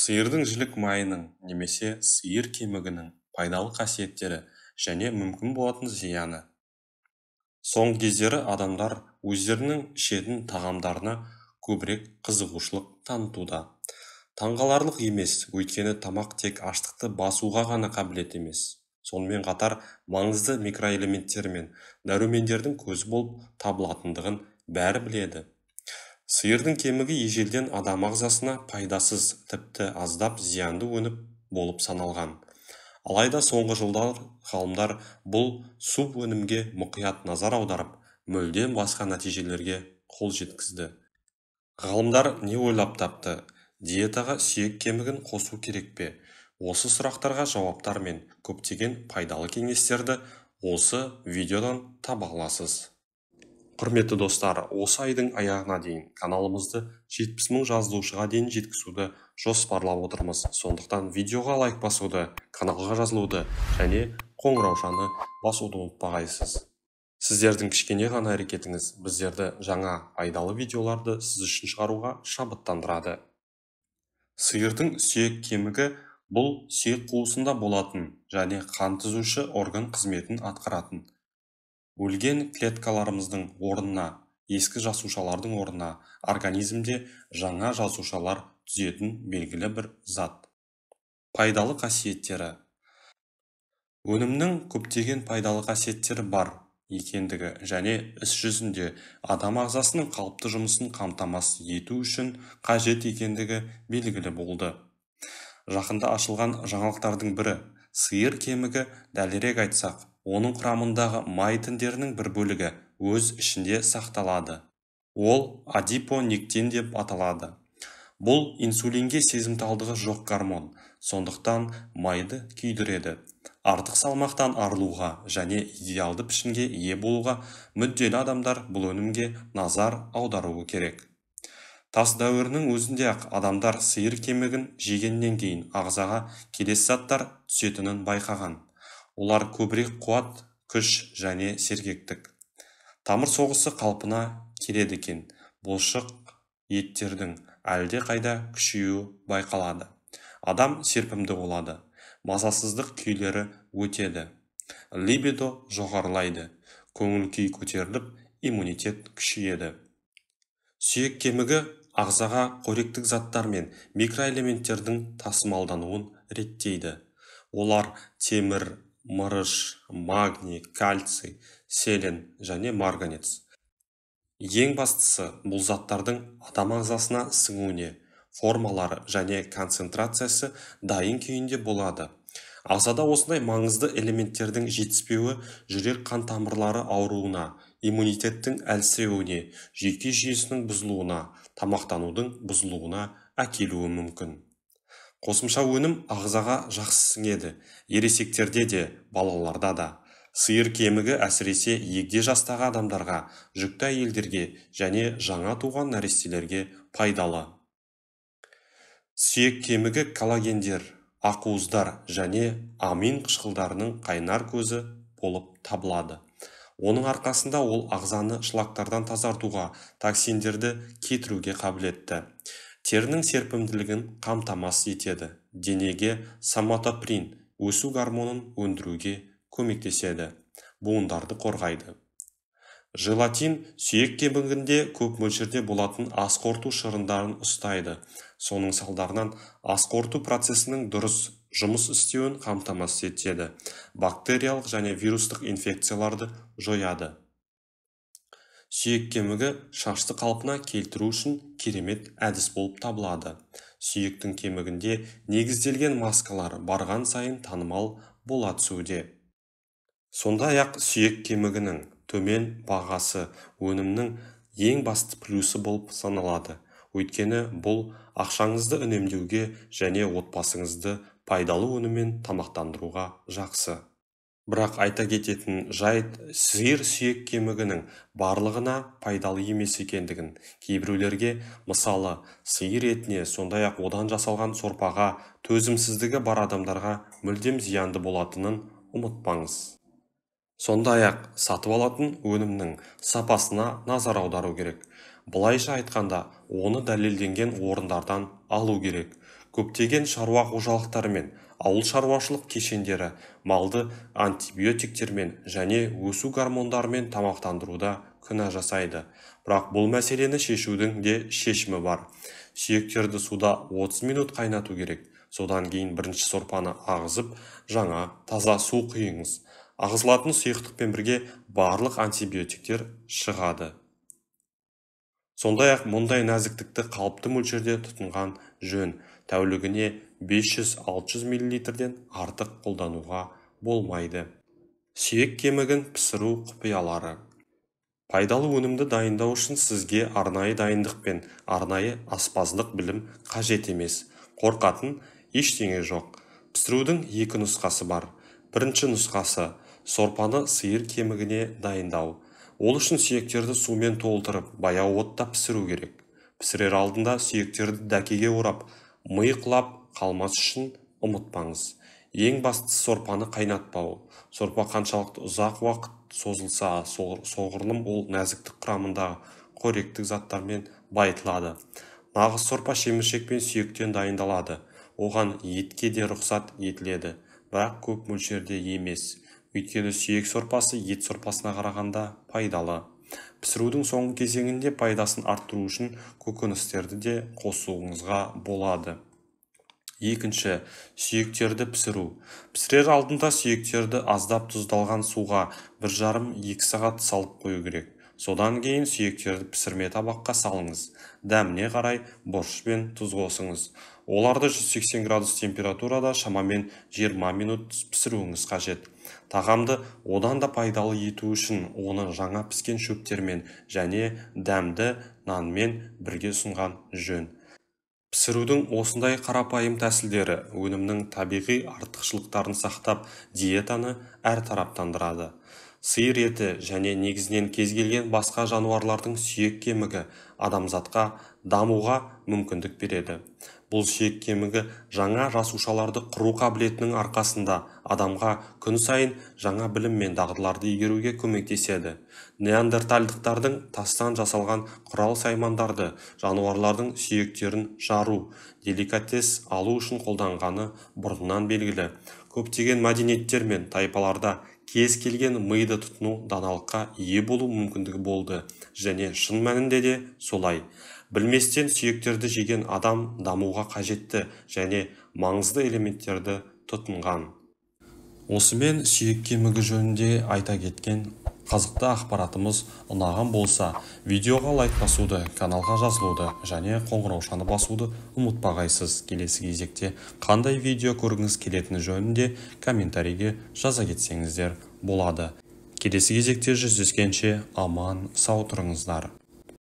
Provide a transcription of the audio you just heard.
Сиырдың жілік майының немесе сиыр кемігінің пайдалы қасиеттері және мүмкін болатын зияны. Соңғы кездері адамдар өздерінің ішетін тағамдарына көбірек қызығушылық танытуда. Таңғаларлық емес, өйткені тамақ тек аштықты басуға ғана қабілет емес. Сонымен қатар маңызды микроэлементтер мен дәрумендердің көзі болып табылатындығын бәрі біледі. Сиырдың кемігі ежелден адам ағзасына пайдасыз, тіпті аздап зиянды өніп болып саналған. Алайда соңғы жылдар ғалымдар бұл суп өнімге мұқият назар аударып, мүлдем басқа нәтижелерге қол жеткізді. Ғалымдар не ойлап тапты? Диетаға сүйек кемігін қосу керек пе? Осы сұрақтарға жауаптар мен көптеген пайдалы кеңестерді осы видеодан таба аласыз. Құрметті достар, осы айдың аяғына дейін каналымызды 70 000 жазылушыға дейін жеткізуді жоспарлап отырмыз. Сондықтан видеоға лайк басуды, каналға жазылуды және қоңыраушаны басуды ұмытпағайсыз. Сіздердің кішкене ғана әрекетіңіз біздерді жаңа пайдалы видеоларды сіз үшін шығаруға шабыттандырады. Сиырдың сүйек кемігі бұл сүйек қуысында болатын және қан түзуші орган қызметін атқаратын. Өлген клеткаларымыздың орнына, ескі жасушалардың орнына организмде жаңа жасушалар түзетін белгілі бір зат. Пайдалы қасиеттері. Өнімнің көптеген пайдалы қасиеттері бар екендігі және іс жүзінде адам ағзасының қалыпты жұмысын қамтамасыз ету үшін қажет екендігі белгілі болды. Жақында ашылған жаңалықтардың бірі, сиыр кемігі, дәлірек айтсақ, оның құрамындағы май тіндерінің бір бөлігі өз ішінде сақталады. Ол адипонектин деп аталады. Бұл инсулинге сезімталдығы жоқ гормон, сондықтан майды күйдіреді. Артық салмақтан арылуға және идеалды пішінге ие болуға мүдделі адамдар бұл өнімге назар аударуы керек. Тас дәуірінің өзінде ақ адамдар сиыр кемігін жегеннен кейін ағзаға келесі заттар түсетінін байқаған. Олар көбірек қуат, күш және сергектік. Тамыр соғысы қалпына келеді екен. Бұлшық еттердің әлде қайда күшеюі байқалады. Адам серпімді болады. Мазасыздық күйлері өтеді. Либидо жоғарылайды. Көңіл күй көтеріліп, иммунитет күшейеді. Сүйек кемігі ағзаға қоректік заттар мен микроэлементтердің тасымалдануын реттейді. Олар темір, мырыш, магний, кальций, селен және марганец. Ең бастысы, бұл заттардың адам ағзасына сіңуіне, формалары және концентрациясы дайын күйінде болады. Ағзада осындай маңызды элементтердің жетіспеуі жүрек қан тамырлары ауруына, иммунитеттің әлсіреуіне, жүйке жүйесінің бұзылуына, тамақтанудың бұзылуына әкелуі мүмкін. Қосымша өнім ағзаға жақсы сіңеді, ересектерде де, балаларда да. Сиыр кемігі әсіресе егде жастағы адамдарға, жүкті әйелдерге және жаңа туған нәрестелерге пайдалы. Сүйек кемігі коллагендер, ақуыздар және амин қышқылдарының қайнар көзі болып табылады. Оның арқасында ол ағзаны шлактардан тазартуға, токсиндерді кетіруге қабілетті. Терінің серпімділігін қамтамасыз етеді. Денеге соматоприн, өсу гормонын өндіруге көмектеседі. Буындарды қорғайды. Желатин сүйек кемігінде көп мөлшерде болатын асқорту шырындарын ұстайды. Соның салдарынан асқорту процесінің дұрыс жұмыс істеуін қамтамасыз етеді. Бактериялық және вирустық инфекцияларды жояды. Сүйек кемігі шашты қалпына келтіру үшін керемет әдіс болып табылады. Сүйектің кемігінде негізделген маскалар барған сайын танымал бола түсуде. Сондай-ақ сүйек кемігінің төмен бағасы өнімнің ең басты плюсы болып саналады. Өйткені бұл ақшаңызды үнемдеуге және отбасыңызды пайдалы өніммен тамақтандыруға жақсы. Бірақ айта кететін жайт, сиыр сүйек кемігінің барлығына пайдалы емес екендігін, кейбіреулерге, мысалы, сиыр етіне, сондай-ақ одан жасалған сорпаға төзімсіздігі бар адамдарға мүлдем зиянды болатынын ұмытпаңыз. Сондай-ақ сатып алатын өнімнің сапасына назар аудару керек. Былайша айтқанда, оны дәлелденген орындардан алу керек. Көптеген шаруа қожалықтары мен ауыл шаруашылық кешендері малды антибиотиктермен және өсу гормондарымен тамақтандыруда күнә жасайды. Бірақ бұл мәселені шешудің де шешімі бар. Сүйектерді суда 30 минут қайнату керек. Содан кейін бірінші сорпаны ағызып, жаңа таза су құйыңыз. Ағызылатын сұйықтықпен бірге барлық антибиотиктер шығады. Сондай-ақ мұндай нәзіктікті қалыпты мөлшерде тұтынған жөн. Тәулігіне 500-600 мл-ден артық қолдануға болмайды. Сүйек кемігін пісіру құпиялары. Пайдалы өнімді дайындау үшін сізге арнайы дайындық пен арнайы аспаздық білім қажет емес. Қорқатын ештеңе жоқ. Пісірудің екі нұсқасы бар. Бірінші нұсқасы сорпаны сиыр кемігіне дайындау. Ол үшін сүйектерді сумен толтырып, баяу отта пісіру керек. Пісірер алдында сүйектерді дәкеге орап, миықлап қалмас үшін ұмытпаңыз. Ең бастысы сорпаны қайнатпау. Сорпа қаншалықты ұзақ уақыт созылса, соғұрлым ол нәзіктік құрамындағы қоректік заттармен байытылады. Нағыз сорпа шеміршек пен сүйектен дайындалады. Оған етке де рұқсат етіледі, бірақ көп мөлшерде емес. Өйткені сүйек сорпасы ет сорпасына қарағанда пайдалы. Пісірудің соңғы кезеңінде пайдасын арттыру үшін көкөністерді де қосуыңызға болады. Екінші, сүйектерді пісіру. Пісірер алдында сүйектерді аздап тұздалған суға 1,5-2 сағат салып қою керек. Содан кейін сүйектерді пісірме табаққа салыңыз. Дәміне қарай бұрыш пен тұз қосыңыз. Оларды 180 градус температурада шамамен 20 минут пісіруіңіз қажет. Тағамды одан да пайдалы ету үшін оны жаңа піскен шөптермен және дәмді нанмен бірге ұсынған жөн. Пісірудің осындай қарапайым тәсілдері өнімнің табиғи артықшылықтарын сақтап, диетаны әртараптандырады. Сиыр еті және негізінен кез келген басқа жануарлардың сүйек кемігі адамзатқа дамуға мүмкіндік береді. Бұл сүйек кемігі жаңа жасушаларды құру қабілетінің арқасында адамға күн сайын жаңа білім мен дағдыларды игеруге көмектеседі. Неандертальдықтардың тастан жасалған құрал-саймандарды жануарлардың сүйектерін жару, деликатес алу үшін қолданғаны бұрыннан белгілі. Көптеген мәдениеттер мен тайпаларда кез келген миды тұтыну даналыққа ие болу мүмкіндігі болды, және шын мәнінде де солай. Білместен сүйектерді жеген адам дамуға қажетті және маңызды элементтерді тұтынған. Осымен сүйек кемігі жөнінде айта кеткен қызықты ақпаратымыз ұнаған болса, видеоға лайк басуды, каналға жазылуды және қоңыраушаны басуды ұмытпағайсыз. Келесі кезекте қандай видео көргіңіз келетіні жөнінде комментарийге жаза кетсеңіздер болады. Келесі кезекте жүздескенше аман сау тұрыңыздар.